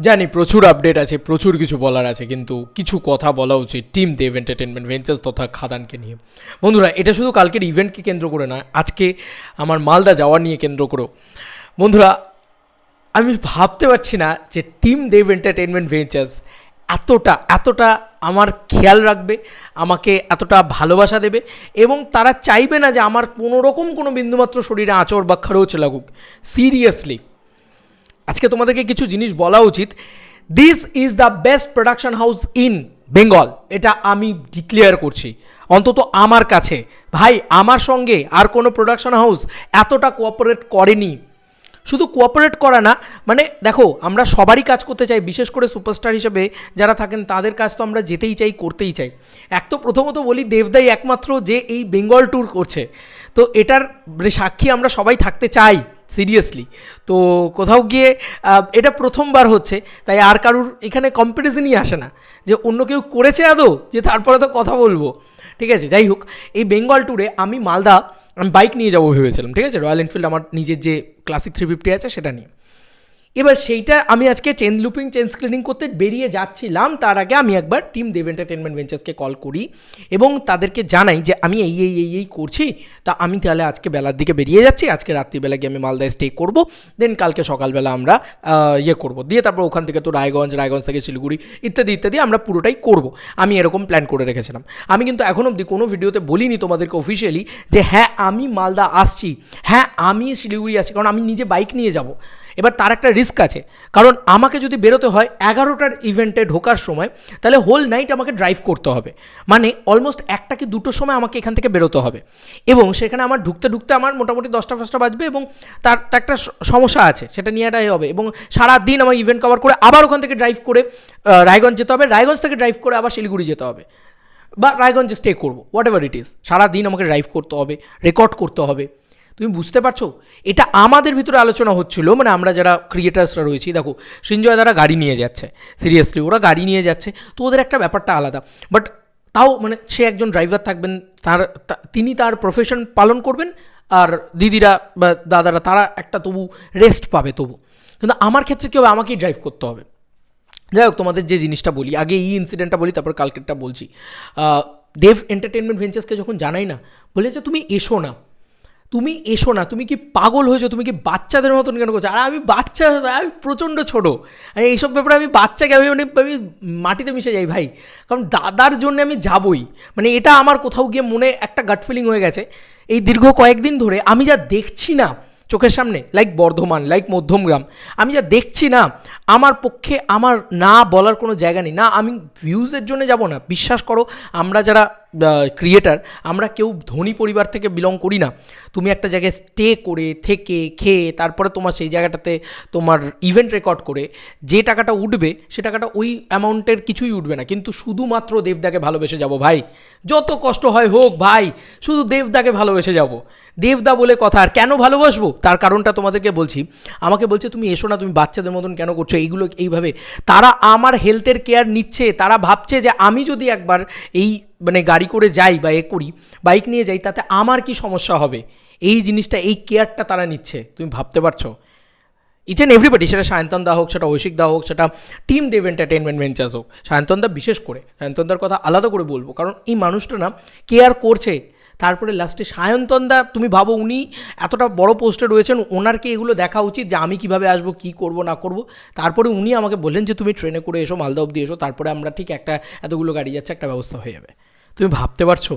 জানি প্রচুর আপডেট আছে, প্রচুর কিছু বলার আছে, কিন্তু কিছু কথা বলা উচিত টিম দেব এন্টারটেনমেন্ট ভেঞ্চার্স তথা খাদানকে নিয়ে। বন্ধুরা, এটা শুধু কালকের ইভেন্টকে কেন্দ্র করে না, আজকে আমার মালদা যাওয়া নিয়ে কেন্দ্র করেও। বন্ধুরা, আমি ভাবতে পারছি না যে টিম দেব এন্টারটেনমেন্ট ভেঞ্চার্স এতটা আমার খেয়াল রাখবে, আমাকে এতটা ভালোবাসা দেবে, এবং তারা চাইবে না যে আমার কোনোরকম কোনো বিন্দুমাত্র শরীরে আঁচড় বা খরচ লাগুক। সিরিয়াসলি আজকে তোমাদেরকে কিছু জিনিস বলা উচিত। This is the best production house in Bengal, এটা আমি ডিক্লেয়ার করছি, অন্তত আমার কাছে। ভাই, আমার সঙ্গে আর কোনো প্রোডাকশন হাউস এতটা কোঅপারেট করেনি। শুধু কোঅপারেট করা না, মানে দেখো, আমরা সবারই কাজ করতে চাই, বিশেষ করে সুপারস্টার হিসেবে যারা থাকেন তাদের কাজ তো আমরা যেতেই চাই, করতেই চাই। তো প্রথমত বলি, দেবদাই একমাত্র যে এই বেঙ্গল ট্যুর করছে, তো এটার সাক্ষী আমরা সবাই থাকতে চাই সিরিয়াসলি। তো কোথাও গিয়ে এটা প্রথমবার হচ্ছে, তাই আর কারুর এখানে কম্পিটিশনই আসে না যে অন্য কেউ করেছে আদৌ, যে তারপরে তো কথা বলবো। ঠিক আছে, যাই হোক, এই বেঙ্গল ট্যুরে আমি বাইক নিয়ে যাবো ভেবেছিলাম। ঠিক আছে, রয়্যাল এনফিল্ড আমার নিজের যে ক্লাসিক 350 আছে সেটা নিয়ে। এবার সেইটা আমি আজকে চেন ক্লিনিং করতে বেরিয়ে যাচ্ছিলাম, তার আগে আমি একবার টিম দেব এন্টারটেনমেন্ট ভেঞ্চার্সকে কল করি এবং তাদেরকে জানাই যে আমি এই করছি, তা আমি তাহলে আজকে বেলার দিকে বেরিয়ে যাচ্ছি, আজকে রাত্রিবেলা গিয়ে আমি মালদায় স্টে করবো, দেন কালকে সকালবেলা আমরা করবো, দিয়ে তারপর ওখান থেকে তো রায়গঞ্জ থেকে শিলিগুড়ি ইত্যাদি আমরা পুরোটাই করব। আমি এরকম প্ল্যান করে রেখেছিলাম। আমি কিন্তু এখন অবধি কোনো ভিডিওতে বলিনি তোমাদেরকে অফিসিয়ালি যে হ্যাঁ আমি মালদা আসছি, হ্যাঁ আমি শিলিগুড়ি আসছি, কারণ আমি নিজে বাইক নিয়ে যাব। এবার তার একটা রিস্ক আছে, কারণ আমাকে যদি বেরোতে হয় 11টার ইভেন্টে ঢোকার সময়, তাহলে হোল নাইট আমাকে ড্রাইভ করতে হবে, মানে অলমোস্ট 1টা কি 2টোর সময় আমাকে এখান থেকে বেরোতে হবে, এবং সেখানে আমার ঢুকতে আমার মোটামুটি 10টা বাজবে, এবং তার একটা সমস্যা আছে, সেটা নিয়েটাই হবে, এবং সারাদিন আমার ইভেন্ট কভার করে আবার ওখান থেকে ড্রাইভ করে রায়গঞ্জ যেতে হবে, রায়গঞ্জ থেকে ড্রাইভ করে আবার শিলিগুড়ি যেতে হবে, বা রায়গঞ্জে স্টে করবো, হোয়াট এভার ইট ইজ। সারাদিন আমাকে ড্রাইভ করতে হবে, রেকর্ড করতে হবে। তুমি বুঝতে পারছো, এটা আমাদের ভিতরে আলোচনা হচ্ছিল, মানে আমরা যারা ক্রিয়েটার্সরা রয়েছি। দেখো, সৃঞ্জয় দ্বারা গাড়ি নিয়ে যাচ্ছে, সিরিয়াসলি ওরা গাড়ি নিয়ে যাচ্ছে, তো ওদের একটা ব্যাপারটা আলাদা, বাট তাও মানে সে একজন ড্রাইভার থাকবেন, তিনি তার প্রফেশন পালন করবেন, আর দিদিরা বা দাদারা তারা একটা তবু রেস্ট পাবে তবু। কিন্তু আমার ক্ষেত্রে কী হবে, আমাকেই ড্রাইভ করতে হবে। যাই হোক, তোমাদের যে জিনিসটা বলি, আগে এই ইনসিডেন্টটা বলি, তারপর কালকেরটা বলছি। দেব এন্টারটেনমেন্ট ভেঞ্চার্সকে যখন জানাই না, বলেছে তুমি এসো না, তুমি কি পাগল হয়েছো, তুমি কি বাচ্চাদের মতন কেন করছো? আর আমি প্রচণ্ড ছোটো, এইসব ব্যাপারে আমি বাচ্চাকে আমি মাটিতে মিশে যাই ভাই, কারণ দাদার জন্য আমি যাবই। মানে এটা আমার কোথাও গিয়ে মনে একটা গাট ফিলিং হয়ে গেছে। এই দীর্ঘ কয়েকদিন ধরে আমি যা দেখছি না চোখের সামনে, লাইক বর্ধমান, লাইক মধ্যমগ্রাম, আমি যা দেখছি না, আমার পক্ষে আমার না বলার কোনো জায়গা নেই। না, আমি ভিউজের জন্য যাব না, বিশ্বাস করো, আমরা যারা ক্রিয়েটার, আমরা কেউ ধনী পরিবার থেকে বিলং করি না। তুমি একটা জায়গায় স্টে করে থেকে খেয়ে তারপরে তোমার সেই জায়গাটাতে তোমার ইভেন্ট রেকর্ড করে যে টাকাটা উঠবে, সে টাকাটা ওই অ্যামাউন্টের কিছুই উঠবে না, কিন্তু শুধুমাত্র দেবদাকে ভালোবেসে যাব ভাই, যত কষ্ট হয় হোক ভাই, শুধু দেবদাকে ভালোবেসে যাব। দেবদা বলে কথা। আর কেন ভালোবাসবো তার কারণটা তোমাদেরকে বলছি। আমাকে বলছে তুমি এসো না, তুমি বাচ্চাদের মতন কেন করছো এইগুলো, এইভাবে তারা আমার হেলথের কেয়ার নিচ্ছে। তারা ভাবছে যে আমি যদি একবার এই মানে গাড়ি করে যাই বা করি, বাইক নিয়ে যাই, তাতে আমার কি সমস্যা হবে, এই জিনিসটা, এই কেয়ারটা তারা নিচ্ছে। তুমি ভাবতে পারছো? ইচ অ্যান্ড এভরিবডি, সেটা সায়ন্তন দা হোক, সেটা ঐশিক দা হোক, সেটা টিম দেব এন্টারটেনমেন্ট ভেঞ্চার্স হোক, সায়ন্তন দা বিশেষ করে, সায়ন্তন দার কথা আলাদা করে বলবো, কারণ এই মানুষটা না কেয়ার করছে। তারপরে লাস্টে সায়ন্তন দা, তুমি ভাবো উনি এতটা বড় পোস্টে রয়েছেন, ওনারকে এগুলো দেখা উচিত যে আমি কিভাবে আসবো, কী করব না করব। তারপরে উনি আমাকে বললেন যে তুমি ট্রেনে করে এসো, মালদা অবধি এসো, তারপরে আমরা ঠিক এতগুলো গাড়ি যাচ্ছে, একটা ব্যবস্থা হয়ে যাবে। তুমি ভাবতে পারছো?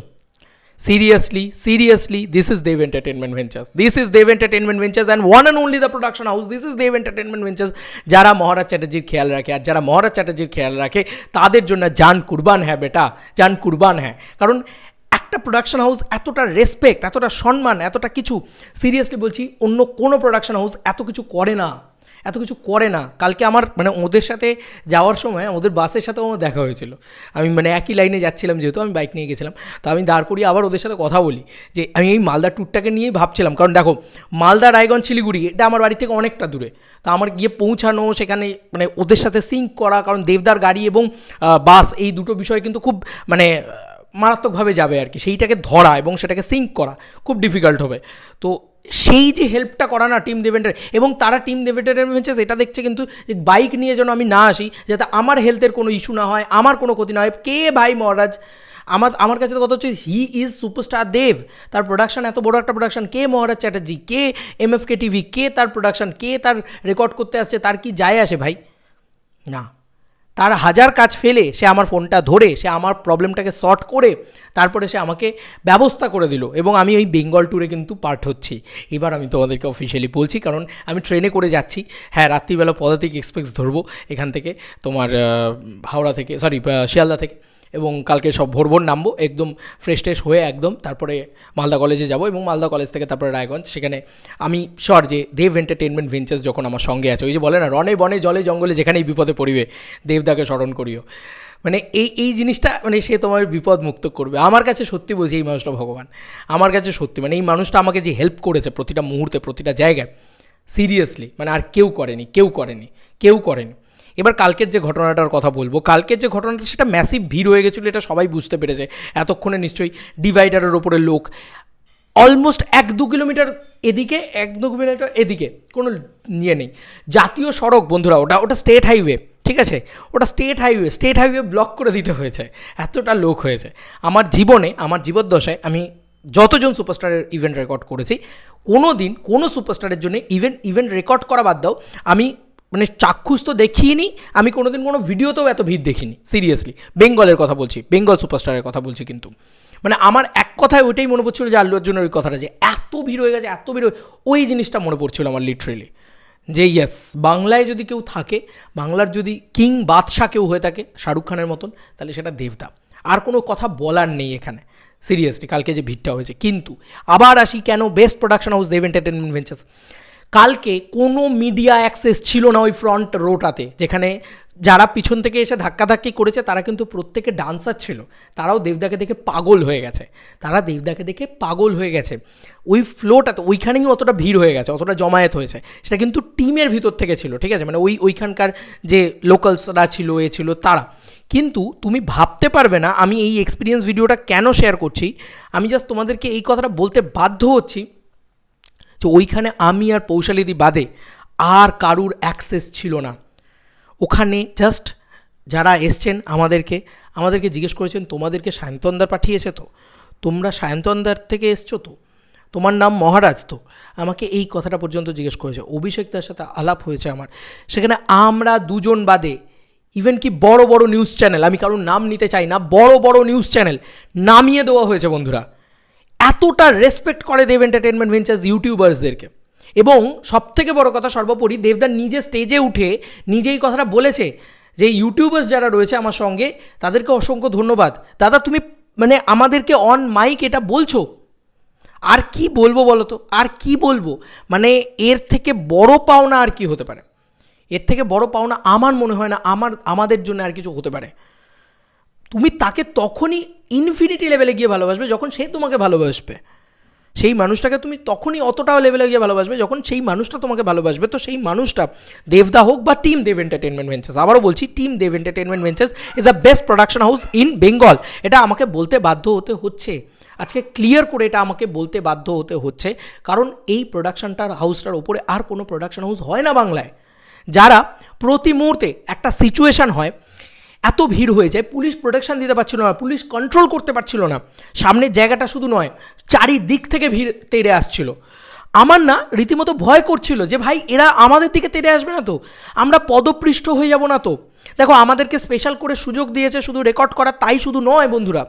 Seriously, this is Dev Entertainment Ventures. This is Dev Entertainment Ventures and one and only the production house. This is Dev Entertainment Ventures. যারা মহারাজ চ্যাটার্জির খেয়াল রাখে, আর যারা মহারাজ চ্যাটার্জির খেয়াল রাখে তাদের জন্য জান কুরবান হ্যাঁ বেটা, জান কুরবান হ্যাঁ। কারণ একটা প্রোডাকশন হাউস এতটা রেসপেক্ট, এতটা সম্মান, এতটা কিছু, সিরিয়াসলি বলছি, অন্য কোনো প্রোডাকশন হাউস এত কিছু করে না। কালকে আমার মানে ওদের সাথে যাওয়ার সময় ওদের বাসের সাথেও আমার দেখা হয়েছিল। আমি মানে একই লাইনে যাচ্ছিলাম, যেহেতু আমি বাইক নিয়ে গেছিলাম, তো আমি দাঁড় করিয়ে আবার ওদের সাথে কথা বলি যে আমি এই মালদা ট্যুরটাকে নিয়েই ভাবছিলাম। কারণ দেখো, মালদা, রায়গঞ্জ, শিলিগুড়ি এটা আমার বাড়ি থেকে অনেকটা দূরে, তো আমার গিয়ে পৌঁছানো, সেখানে মানে ওদের সাথে সিঙ্ক করা, কারণ দেবদার গাড়ি এবং বাস এই দুটো বিষয় কিন্তু খুব মানে মারাত্মকভাবে যাবে আর কি, সেইটাকে ধরা এবং সেটাকে সিঙ্ক করা খুব ডিফিকাল্ট হবে। তো সেই যে হেল্পটা করা না টিম দেভ এন্টারটেনমেন্ট, এবং তারা টিম দেভ এন্টারটেনমেন্ট এটা দেখছে কিন্তু যে বাইক নিয়ে যেন আমি না আসি, যাতে আমার হেলথের কোনো ইস্যু না হয়, আমার কোনো ক্ষতি না হয়। কে ভাই মহারাজ? আমার কাছে তো কথা হচ্ছে হি ইজ সুপারস্টার দেব, তার প্রোডাকশন এত বড় একটা প্রোডাকশন, কে মহারাজ চ্যাটার্জি, কে এমএফকে টিভি, কে তার প্রোডাকশন, কে তার রেকর্ড করতে আসছে, তার কি যায় আসে ভাই? না, তার হাজার কাজ ফেলে সে আমার ফোনটা ধরে সে আমার প্রবলেমটাকে সর্ট করে তারপরে সে আমাকে ব্যবস্থা করে দিল, এবং আমি ওই বেঙ্গল ট্যুরে কিন্তু পার্ট হচ্ছি। এবার আমি তোমাদেরকে অফিসিয়ালি বলছি, কারণ আমি ট্রেনে করে যাচ্ছি। হ্যাঁ, রাত্রিবেলা পদাতিক এক্সপ্রেস ধরবো এখান থেকে, তোমার হাওড়া থেকে, সরি শিয়ালদা থেকে, এবং কালকে সব ভোর ভোর নামবো একদম ফ্রেশ ট্রেশ হয়ে একদম, তারপরে মালদা কলেজে যাব, এবং মালদা কলেজ থেকে তারপরে রায়গঞ্জ। সেখানে আমি শর যে দেব এন্টারটেনমেন্ট ভেঞ্চার্স যখন আমার সঙ্গে আছে, ওই যে বলে না, রনে বনে জলে জঙ্গলে যেখানেই বিপদে পড়িবে দেবদাকে স্মরণ করিও, মানে এই জিনিসটা, মানে সে তোমার বিপদ মুক্ত করবে। আমার কাছে সত্যি বলছি এই মানুষটা ভগবান, আমার কাছে সত্যি, মানে এই মানুষটা আমাকে যে হেল্প করেছে প্রতিটা মুহূর্তে প্রতিটা জায়গায়, সিরিয়াসলি মানে আর কেউ করেনি। এবার কালকের যে ঘটনাটার কথা বলবো, কালকের যে ঘটনাটা সেটা ম্যাসিভ ভিড় হয়ে গেছিলো, এটা সবাই বুঝতে পেরেছে এতক্ষণে নিশ্চয়ই। ডিভাইডারের ওপরে লোক অলমোস্ট 1-2 কিলোমিটার এদিকে 1-2 কিলোমিটার এদিকে কোনো নিয়ে নেই। জাতীয় সড়ক বন্ধুরা, ওটা স্টেট হাইওয়ে, ঠিক আছে, ওটা স্টেট হাইওয়ে ব্লক করে দিতে হয়েছে, এতটা লোক হয়েছে। আমার জীবদ্দশায় আমি যতজন সুপারস্টারের ইভেন্ট রেকর্ড করেছি, কোনো দিন কোনো সুপারস্টারের জন্য ইভেন্ট রেকর্ড করা বাদ দাও, আমি মানে চাক্ষুষ তো দেখিনি, আমি কোনোদিন কোনো ভিডিওতেও এত ভিড় দেখিনি, সিরিয়াসলি। বেঙ্গলের কথা বলছি, বেঙ্গল সুপারস্টারের কথা বলছি, কিন্তু মানে আমার এক কথায় ওইটাই মনে পড়ছিল যে আল্লু অর্জুনের ওই কথাটা, যে এত ভিড় হয়ে গেছে, ওই জিনিসটা মনে পড়ছিল আমার লিটারেলি, যে ইয়েস, বাংলায় যদি কেউ থাকে, বাংলার যদি কিং বাদশাহ কেউ হয়ে থাকে শাহরুখ খানের মতন, তাহলে সেটা দেবদা। আর কোনো কথা বলার নেই এখানে, সিরিয়াসলি। কালকে যে ভিড়টা হয়েছে, কিন্তু আবার আসি কেন বেস্ট প্রোডাকশন হাউস দেব এন্টারটেনমেন্ট ভেঞ্চার্স। কালকে কোনো মিডিয়া অ্যাক্সেস ছিল না ওই ফ্রন্ট রোটাতে, যেখানে যারা পিছন থেকে এসে ধাক্কাধাক্কি করেছে তারা কিন্তু প্রত্যেকে ডান্সার ছিল, তারাও দেবদাকে দেখে পাগল হয়ে গেছে। ওই ফ্লোটাতে ওইখানেই অতটা ভিড় হয়ে গেছে, অতটা জমায়েত হয়েছে, সেটা কিন্তু টিমের ভিতর থেকে ছিল, ঠিক আছে, মানে ওইখানকার যে লোকালসরা ছিল তারা। কিন্তু তুমি ভাবতে পারবে না আমি এই এক্সপিরিয়েন্স ভিডিওটা কেন শেয়ার করছি, আমি জাস্ট তোমাদেরকে এই কথাটা বলতে বাধ্য হচ্ছি যে ওইখানে আমি আর পৌশালিদি বাদে আর কারুর অ্যাক্সেস ছিল না। ওখানে জাস্ট যারা এসছেন আমাদেরকে জিজ্ঞেস করেছেন, তোমাদেরকে সায়ন্তনদার পাঠিয়েছে তো, তোমরা সায়ন্তনদার থেকে এসছো তো, তোমার নাম মহারাজ তো, আমাকে এই কথাটা পর্যন্ত জিজ্ঞেস করেছে। অভিষেকদার সাথে আলাপ হয়েছে আমার, সেখানে আমরা দুজন বাদে ইভেন কি বড় বড় নিউজ চ্যানেল, আমি কারোর নাম নিতে চাই না, বড় নিউজ চ্যানেল নামিয়ে দেওয়া হয়েছে বন্ধুরা। এতটা রেসপেক্ট করে দেব এন্টারটেনমেন্ট ভেঞ্চার্স ইউটিউবার্সদেরকে। এবং সবথেকে বড় কথা, সর্বোপরি দেবদার নিজে স্টেজে উঠে নিজেই কথাটা বলেছে যে ইউটিউবার্স যারা রয়েছে আমার সঙ্গে তাদেরকে অসংখ্য ধন্যবাদ দাদা, তুমি মানে আমাদেরকে অন মাইক এটা বলছো। আর কি বলবো বলো তো, আর কি বলবো, মানে এর থেকে বড় পাওনা আর কি হতে পারে? এর থেকে বড় পাওনা আমার মনে হয় না আমাদের জন্য আর কিছু হতে পারে। তুমি তাকে তখনই ইনফিনিটি লেভেলে গিয়ে ভালোবাসবে যখন সে তোমাকে ভালোবাসবে। সেই মানুষটাকে তুমি তখনই অতটা লেভেলে গিয়ে ভালোবাসবে যখন সেই মানুষটা তোমাকে ভালোবাসবে। তো সেই মানুষটা দেবদা হোক বা টিম দেব এন্টারটেনমেন্ট ভেঞ্চার্স, আবারও বলছি, team Dev entertainment ventures is the best production house in Bengal. এটা আমাকে বলতে বাধ্য হতে হচ্ছে, আজকে ক্লিয়ার করে এটা আমাকে বলতে বাধ্য হতে হচ্ছে, কারণ এই প্রোডাকশনটার হাউসটার ওপরে আর কোনো প্রোডাকশন হাউস হয় না বাংলায়, যারা প্রতি মুহূর্তে একটা সিচুয়েশান হয়, এত ভিড় হয়ে যায়, পুলিশ প্রোটেকশন দিতে পারছিল না, পুলিশ কন্ট্রোল করতে পারছিল না, সামনের জায়গাটা শুধু নয় চারিদিক থেকে ভিড় তেড়ে আসছিল। আমার না রীতিমতো ভয় করছিল যে ভাই এরা আমাদের দিকে তেড়ে আসবে না তো, আমরা পদপৃষ্ঠ হয়ে যাব না তো। দেখো আমাদেরকে স্পেশাল করে সুযোগ দিয়েছে শুধু রেকর্ড করা, তাই শুধু নয় বন্ধুরা,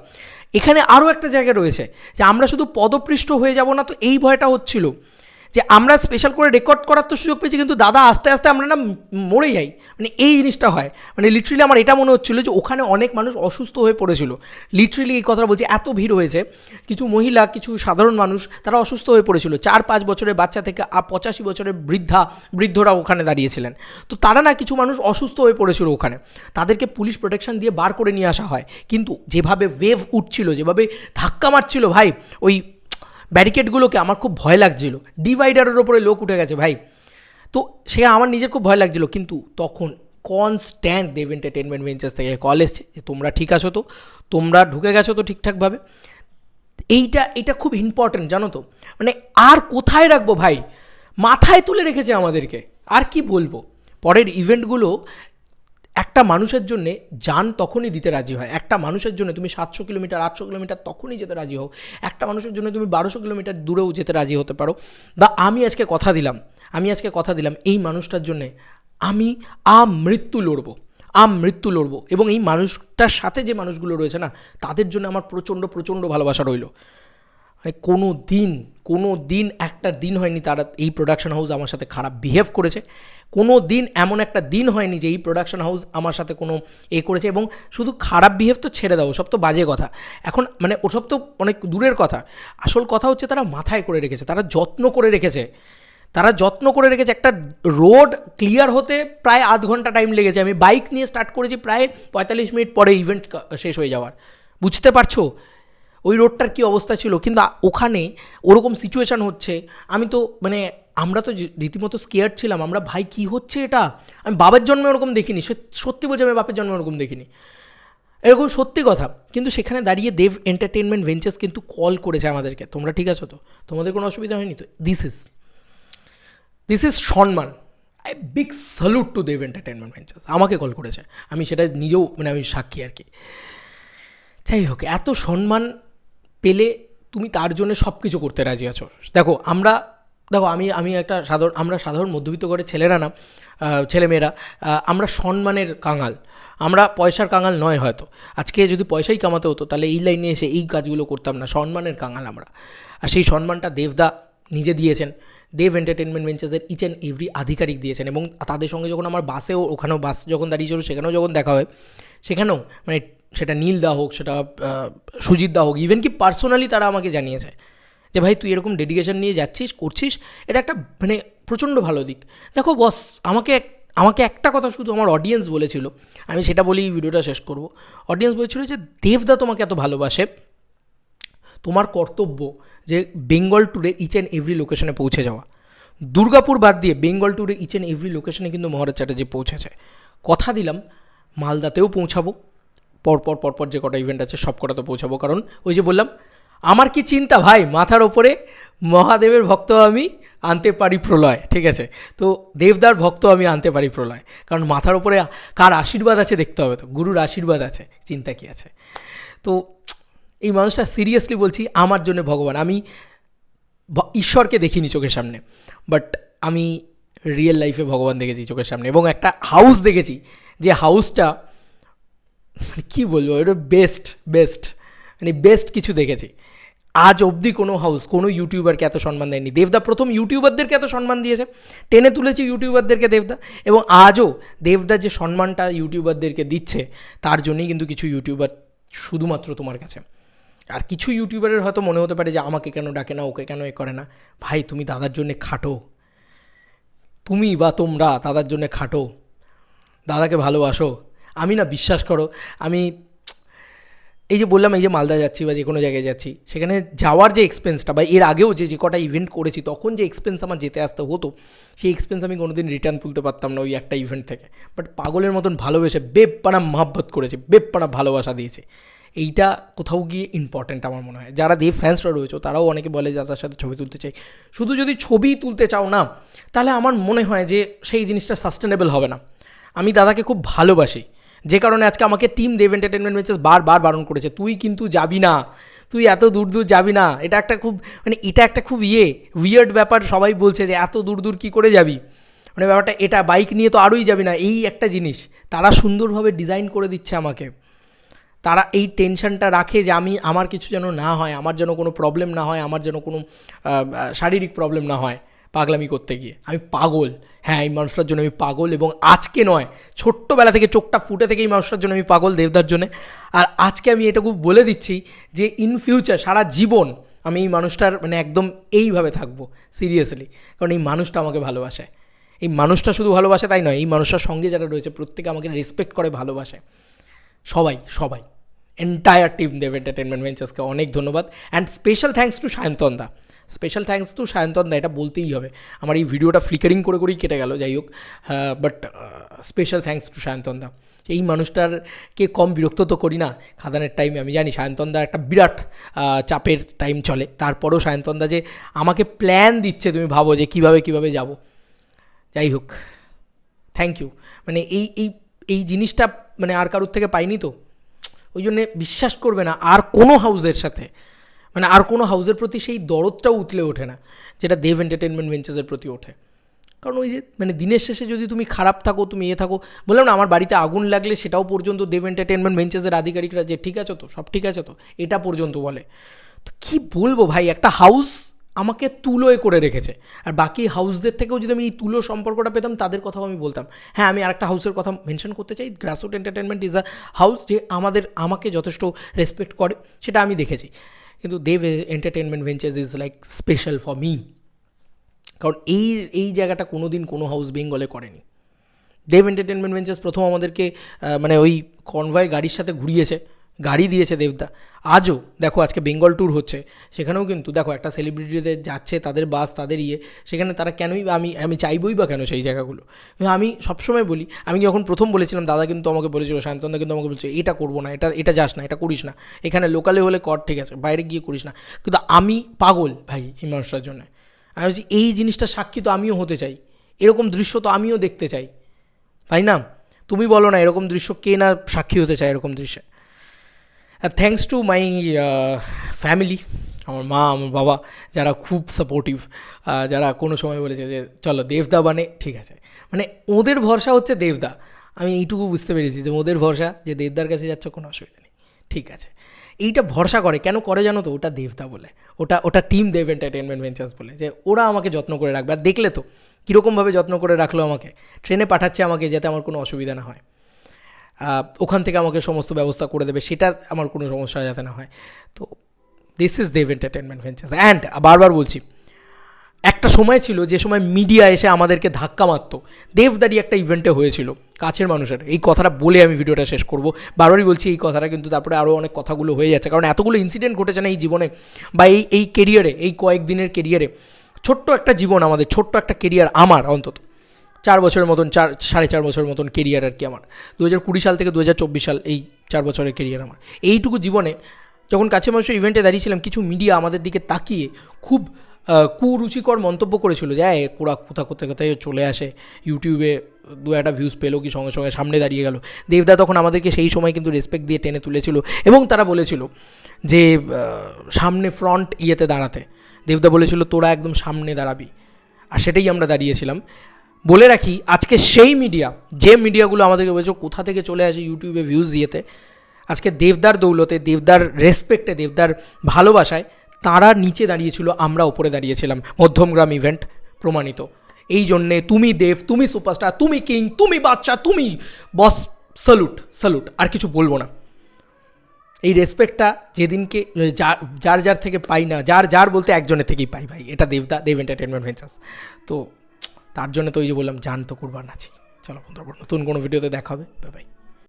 এখানে আরও একটা জায়গা রয়েছে যে আমরা শুধু পদপৃষ্ঠ হয়ে যাব না তো, এই ভয়টা হচ্ছিল যে আমরা স্পেশাল করে রেকর্ড করার তো সুযোগ পেয়েছি, কিন্তু দাদা আস্তে আস্তে আমরা না মরে যাই, মানে এই জিনিসটা হয়। মানে লিটারেলি আমার এটা মনে হচ্ছিলো যে ওখানে অনেক মানুষ অসুস্থ হয়ে পড়েছিল, লিটারেলি এই কথা বলছি, এত ভিড় হয়েছে। কিছু মহিলা, কিছু সাধারণ মানুষ তারা অসুস্থ হয়ে পড়েছিল, 4-5 বছরের বাচ্চা থেকে 85 বছরের বৃদ্ধরা ওখানে দাঁড়িয়েছিলেন। তো তারা না কিছু মানুষ অসুস্থ হয়ে পড়েছিল ওখানে, তাদেরকে পুলিশ প্রোটেকশন দিয়ে বার করে নিয়ে আসা হয়। কিন্তু যেভাবে ওয়েভ উঠছিল, যেভাবে ধাক্কা মারছিল ভাই ওই ব্যারিকেডগুলোকে, আমার খুব ভয় লাগছিল। ডিভাইডারের ওপরে লোক উঠে গেছে ভাই, তো সে আমার নিজের খুব ভয় লাগছিল। কিন্তু তখন কনস্ট্যান্ট দেব এন্টারটেনমেন্ট ভেঞ্চার্স থেকে কল এসছে যে তোমরা ঠিক আছো তো, তোমরা ঢুকে গেছো তো ঠিকঠাকভাবে। এটা খুব ইম্পর্ট্যান্ট, জানো তো। মানে আর কোথায় রাখবো ভাই, মাথায় তুলে রেখেছে আমাদেরকে, আর কি বলবো। পরের ইভেন্টগুলো একটা মানুষের জন্যে যান তখনই দিতে রাজি হয়। একটা মানুষের জন্য তুমি 700 কিলোমিটার 800 কিলোমিটার তখনই যেতে রাজি হও। একটা মানুষের জন্য তুমি 1200 কিলোমিটার দূরেও যেতে রাজি হতে পারো। বা আমি আজকে কথা দিলাম এই মানুষটার জন্যে আমি মৃত্যু লড়বো এবং এই মানুষটার সাথে যে মানুষগুলো রয়েছে না, তাদের জন্য আমার প্রচণ্ড প্রচণ্ড ভালোবাসা রইল। মানে কোনো দিন একটা দিন হয়নি তারা এই প্রোডাকশন হাউস আমার সাথে খারাপ বিহেভ করেছে। কোনো দিন এমন একটা দিন হয়নি যে এই প্রোডাকশন হাউস আমার সাথে কোনো করেছে। এবং শুধু খারাপ বিহেভ তো ছেড়ে দাও, সব তো বাজে কথা এখন, মানে ওসব তো অনেক দূরের কথা। আসল কথা হচ্ছে তারা মাথায় করে রেখেছে, তারা যত্ন করে রেখেছে। একটা রোড ক্লিয়ার হতে প্রায় আধ ঘন্টা টাইম লেগেছে। আমি বাইক নিয়ে স্টার্ট করেছি প্রায় 45 মিনিট পরে ইভেন্ট শেষ হয়ে যাওয়ার। বুঝতে পারছো ওই রোডটার কী অবস্থা ছিল? কিন্তু ওখানে ওরকম সিচুয়েশান হচ্ছে, আমি তো মানে আমরা তো রীতিমতো স্কেয়ার্ড ছিলাম। আমরা ভাই কী হচ্ছে এটা, আমি বাবার জন্মে ওরকম দেখিনি, সত্যি বলছি আমি বাপের জন্মে ওরকম দেখিনি, এরকম সত্যি কথা। কিন্তু সেখানে দাঁড়িয়ে দেব এন্টারটেনমেন্ট ভেঞ্চার্স কিন্তু কল করেছে আমাদেরকে, তোমরা ঠিক আছো তো, তোমাদের কোনো অসুবিধা হয়নি তো? দিস ইজ সম্মান। Big salute to Dev entertainment ventures. আমাকে কল করেছে, আমি সেটা নিজেও মানে আমি সাক্ষী আর কি। যাই হোক, এত সম্মান পেলে তুমি তার জন্য সব কিছু করতে রাজি আছো। দেখো আমি একটা আমরা সাধারণ মধ্যবিত্ত ঘরের ছেলেমেয়েরা আমরা সম্মানের কাঙাল, আমরা পয়সার কাঙাল নয় হয়তো। আজকে যদি পয়সাই কামাতে হতো তাহলে এই লাইনে এসে এই কাজগুলো করতাম না। সম্মানের কাঙাল আমরা, আর সেই সম্মানটা দেবদা নিজে দিয়েছেন। দেব এন্টারটেনমেন্ট ভেঞ্চার্সের ইচ অ্যান্ড এভরি আধিকারিক দিয়েছেন। এবং তাদের সঙ্গে যখন আমার ওখানেও বাস যখন দাঁড়িয়েছিল সেখানেও যখন দেখা হয়, সেখানেও মানে সেটা নীলদা হোক, সেটা সুজিতদা হোক, ইভেন কি পার্সোনালি তারা আমাকে জানিয়েছে যে ভাই তুই এরকম ডেডিকেশন নিয়ে করছিস, এটা একটা মানে প্রচণ্ড ভালো দিক। দেখো বস, আমাকে একটা কথা শুধু আমার অডিয়েন্স বলেছিল, আমি সেটা বলেই ভিডিওটা শেষ করব। অডিয়েন্স বলেছিল যে দেবদা তোমাকে এত ভালোবাসে, তোমার কর্তব্য যে বেঙ্গল ট্যুরে ইচ অ্যান্ড এভরি লোকেশনে পৌঁছে যাওয়া। দুর্গাপুর বাদ দিয়ে বেঙ্গল ট্যুরে ইচ অ্যান্ড এভরি লোকেশনে কিন্তু মহারাজ চ্যাটার্জি পৌঁছেছে। কথা দিলাম মালদাতেও পৌঁছাবো, পরপর যে কটা ইভেন্ট আছে সব কটাতে পৌঁছাবো। কারণ ওই যে বললাম, আমার কি চিন্তা ভাই, মাথার ওপরে মহাদেবের ভক্ত আমি আনতে পারি প্রলয়, ঠিক আছে? তো দেবদার ভক্ত আমি আনতে পারি প্রলয়, কারণ মাথার ওপরে কার আশীর্বাদ আছে দেখতে হবে, তো গুরুর আশীর্বাদ আছে, চিন্তা কি আছে। তো এই মানুষটা সিরিয়াসলি বলছি আমার জন্য ভগবান। আমি ঈশ্বরকে দেখিনি চোখের সামনে, বাট আমি রিয়েল লাইফে ভগবান দেখেছি চোখের সামনে। এবং একটা হাউস দেখেছি, যে হাউসটা মানে কী বলবো, এটা বেস্ট কিছু দেখেছি। আজ অবধি কোনো হাউস কোনো ইউটিউবারকে এত সম্মান দেয়নি। দেবদা প্রথম ইউটিউবারদেরকে এত সম্মান দিয়েছে, টেনে তুলেছে ইউটিউবারদেরকে দেবদা। এবং আজও দেবদা যে সম্মানটা ইউটিউবারদেরকে দিচ্ছে, তার জন্যই কিন্তু কিছু ইউটিউবার শুধুমাত্র তোমার কাছে। আর কিছু ইউটিউবারের হয়তো মনে হতে পারে যে আমাকে কেন ডাকে না, ওকে কেন করে না। ভাই তুমি দাদার জন্যে খাটো, তুমি বা তোমরা দাদার জন্যে খাটো, দাদাকে ভালোবাসো। আমি না, বিশ্বাস করো, আমি এই যে বললাম, এই যে মালদা যাচ্ছি বা যে কোনো জায়গায় যাচ্ছি, সেখানে যাওয়ার যে এক্সপেন্সটা, বা এর আগেও যে কটা ইভেন্ট করেছি তখন যে এক্সপেন্স আমার যেতে আসতে হতো, সেই এক্সপেন্স আমি কোনোদিন রিটার্ন তুলতে পারতাম না ওই একটা ইভেন্ট থেকে। বাট পাগলের মতন ভালোবেসে বেপপানা মহব্বত করেছে, বেপপানা ভালোবাসা দিয়েছে। এইটা কোথাও গিয়ে ইম্পর্ট্যান্ট আমার মনে হয়। যারা দেব ফ্যান্সরা রয়েছে তারাও অনেকে বলে দাদার সাথে ছবি তুলতে চাই। শুধু যদি ছবি তুলতে চাও না, তাহলে আমার মনে হয় যে সেই জিনিসটা সাস্টেনেবল হবে না। আমি দাদাকে খুব ভালোবাসি, যে কারণে আজকে আমাকে টিম দেব এন্টারটেনমেন্ট ভেঞ্চার্স বারবার বারণ করেছে, তুই কিন্তু যাবি না, তুই এত দূর যাবি না। এটা একটা খুব উইয়ার্ড ব্যাপার। সবাই বলছে যে এত দূর কী করে যাবি, মানে ব্যাপারটা এটা, বাইক নিয়ে তো আরোই যাবি না। এই একটা জিনিস তারা সুন্দরভাবে ডিজাইন করে দিচ্ছে আমাকে। তারা এই টেনশনটা রাখে যে আমার কিছু যেন না হয়, আমার যেন কোনো প্রবলেম না হয়, আমার যেন কোনো শারীরিক প্রবলেম না হয় পাগলামি করতে গিয়ে। আমি পাগল, হ্যাঁ, এই মানুষটার জন্য আমি পাগল। এবং আজকে নয়, ছোট্টবেলা থেকে, চোখটা ফুটে থেকে এই মানুষটার জন্য আমি পাগল, দেবদার জন্য। আর আজকে আমি এটুকু বলে দিচ্ছি যে ইন ফিউচার সারা জীবন আমি এই মানুষটার মানে একদম এইভাবে থাকবো, সিরিয়াসলি। কারণ এই মানুষটা আমাকে ভালোবাসে। এই মানুষটা শুধু ভালোবাসে তাই নয়, এই মানুষটার সঙ্গে যারা রয়েছে প্রত্যেকে আমাকে রেসপেক্ট করে, ভালোবাসে। সবাই এন্টায়ার টিম দেব এন্টারটেনমেন্ট ভেঞ্চার্সকে অনেক ধন্যবাদ। অ্যান্ড স্পেশাল থ্যাঙ্কস টু সায়ন্তনদা, স্পেশাল থ্যাঙ্কস টু সায়ন্তনদা, এটা বলতেই হবে। আমার এই ভিডিওটা ফ্লিকারিং করে করেই কেটে গেল, যাই হোক, বাট স্পেশাল থ্যাঙ্কস টু সায়ন্তনদা। এই মানুষটারকে কম বিরক্ত তো করি না খাদানের টাইমে। আমি জানি সায়ন্তনদা একটা বিরাট চাপের টাইম চলে, তারপরেও সায়ন্তনদা যে আমাকে প্ল্যান দিচ্ছে, তুমি ভাবো যে কীভাবে যাব। যাই হোক, থ্যাংক ইউ। মানে এই এই এই জিনিসটা মানে আর কারোর থেকে পাইনি তো, ওই জন্যে বিশ্বাস করবে না আর কোনো হাউসের সাথে, মানে আর কোনো হাউসের প্রতি সেই দরদটাও উতলে ওঠে না যেটা দেব এন্টারটেনমেন্ট ভেঞ্চার্সের প্রতি ওঠে। কারণ ওই যে মানে দিনের শেষে যদি তুমি খারাপ থাকো, তুমি থাকো, বললাম না আমার বাড়িতে আগুন লাগলে সেটাও পর্যন্ত দেব এন্টারটেনমেন্ট ভেঞ্চার্সের আধিকারিকরা যে ঠিক আছে তো, সব ঠিক আছে তো, এটা পর্যন্ত বলে। তো কী বলবো ভাই, একটা হাউস আমাকে তুলোয় করে রেখেছে, আর বাকি হাউসদের থেকেও যদি আমি এই তুলো সম্পর্কটা পেতাম তাদের কথাও আমি বলতাম। হ্যাঁ, আমি আরেকটা হাউসের কথা মেনশন করতে চাই, grassroot entertainment is a house যে আমাকে যথেষ্ট রেসপেক্ট করে, সেটা আমি দেখেছি। কিন্তু Dev entertainment ventures is like special for me, কারণ এই জায়গাটা কোনো দিন কোনো হাউস বেঙ্গলে করেনি। দেব এন্টারটেনমেন্ট ভেঞ্চার্স প্রথম আমাদেরকে মানে ওই কনভয় গাড়ির সাথে ঘুরিয়েছে, গাড়ি দিয়েছে দেবদা। আজও দেখো আজকে বেঙ্গল ট্যুর হচ্ছে, সেখানেও কিন্তু দেখো একটা সেলিব্রিটিদের যাচ্ছে, তাদের বাস, তাদের সেখানে তারা কেনই আমি চাইবই বা কেন সেই জায়গাগুলো। আমি সবসময় বলি, আমি যখন প্রথম বলেছিলাম দাদা কিন্তু আমাকে বলেছিল, সায়ন্তনদা কিন্তু আমাকে বলছে এটা করবো না, এটা যাস না, এটা করিস না, এখানে লোকালে হলে কর ঠিক আছে, বাইরে গিয়ে করিস না। কিন্তু আমি পাগল ভাই এই মানুষটার জন্য। আমি বলছি এই জিনিসটা সাক্ষী তো আমিও হতে চাই, এরকম দৃশ্য তো আমিও দেখতে চাই, তাই না? তুমি বলো না এরকম দৃশ্য কে না সাক্ষী হতে চায় এরকম দৃশ্যে। থ্যাঙ্কস টু মাই ফ্যামিলি, আমার মা, আমার বাবা, যারা খুব সাপোর্টিভ, যারা কোনো সময় বলেছে যে চলো দেবদা বানে ঠিক আছে, মানে ওদের ভরসা হচ্ছে দেবদা। আমি এইটুকু বুঝতে পেরেছি যে ওদের ভরসা যে দেবদার কাছে যাচ্ছে কোনো অসুবিধা নেই, ঠিক আছে। এইটা ভরসা করে কেন করে জানো তো, ওটা দেবদা বলে, ওটা টিম দেব এন্টারটেনমেন্ট ভেঞ্চার্স বলে, যে ওরা আমাকে যত্ন করে রাখবে। আর দেখলে তো কীরকমভাবে যত্ন করে রাখলো আমাকে, ট্রেনে পাঠাচ্ছে আমাকে যাতে আমার কোনো অসুবিধা না হয়, ওখান থেকে আমাকে সমস্ত ব্যবস্থা করে দেবে, সেটা আমার কোনো সমস্যা যাতে না হয়। তো this is Dev entertainment ventures. And বারবার বলছি, একটা সময় ছিল যে সময় মিডিয়া এসে আমাদেরকে ধাক্কা মারত, দেবদারি একটা ইভেন্টে হয়েছিল কাছের মানুষের, এই কথাটা বলে আমি ভিডিওটা শেষ করব। বারবারই বলছি এই কথাটা, কিন্তু তারপরে আরও অনেক কথাগুলো হয়ে যাচ্ছে, কারণ এতগুলো ইনসিডেন্ট ঘটেছে না এই জীবনে বা এই কেরিয়ারে, এই কয়েকদিনের কেরিয়ারে। ছোট্ট একটা জীবন আমাদের, ছোট্ট একটা কেরিয়ার আমার, অন্তত 4 বছরের মতন, 4.5 বছরের মতন কেরিয়ার আর কি আমার। 2020 সাল থেকে 2024 সাল, এই 4 বছরের কেরিয়ার আমার। এইটুকু জীবনে যখন কাছে মানুষের ইভেন্টে দাঁড়িয়েছিলাম, কিছু মিডিয়া আমাদের দিকে তাকিয়ে খুব কুরুচিকর মন্তব্য করেছিল যে ওরা কোথায় চলে আসে, ইউটিউবে 2-1 ভিউজ পেলো কি সঙ্গে সঙ্গে সামনে দাঁড়িয়ে গেল। দেবদা তখন আমাদেরকে সেই সময় কিন্তু রেসপেক্ট দিয়ে টেনে তুলেছিল, এবং তারা বলেছিল যে সামনে ফ্রন্ট দাঁড়াতে। দেবদা বলেছিল তোরা একদম সামনে দাঁড়াবি, আর সেটাই আমরা দাঁড়িয়েছিলাম। বলে রাখি, আজকে সেই মিডিয়া, যে মিডিয়াগুলো আমাদেরকে বলেছে কোথা থেকে চলে আসে ইউটিউবে ভিউজ দিয়েতে, আজকে দেবদার দৌলতে, দেবদার রেসপেক্টে, দেবদার ভালোবাসায় তারা নিচে দাঁড়িয়েছিল, আমরা ওপরে দাঁড়িয়েছিলাম। মধ্যমগ্রাম ইভেন্ট প্রমাণিত। এই জন্যে তুমি দেব, তুমি সুপারস্টার, তুমি কিং, তুমি বাচ্চা, তুমি বস, স্যালুট, আর কিছু বলবো না। এই রেসপেক্টটা যেদিনকে যার থেকে পাই না, যার বলতে একজনের থেকেই পাই ভাই, এটা দেব এন্টারটেনমেন্ট ভেঞ্চার্স। তো তার জন্য তো ওই যে বললাম, জান তো কুরবান আছি। চলো বন্ধুরা, নতুন কোনো ভিডিওতে দেখা হবে, বাই বাই।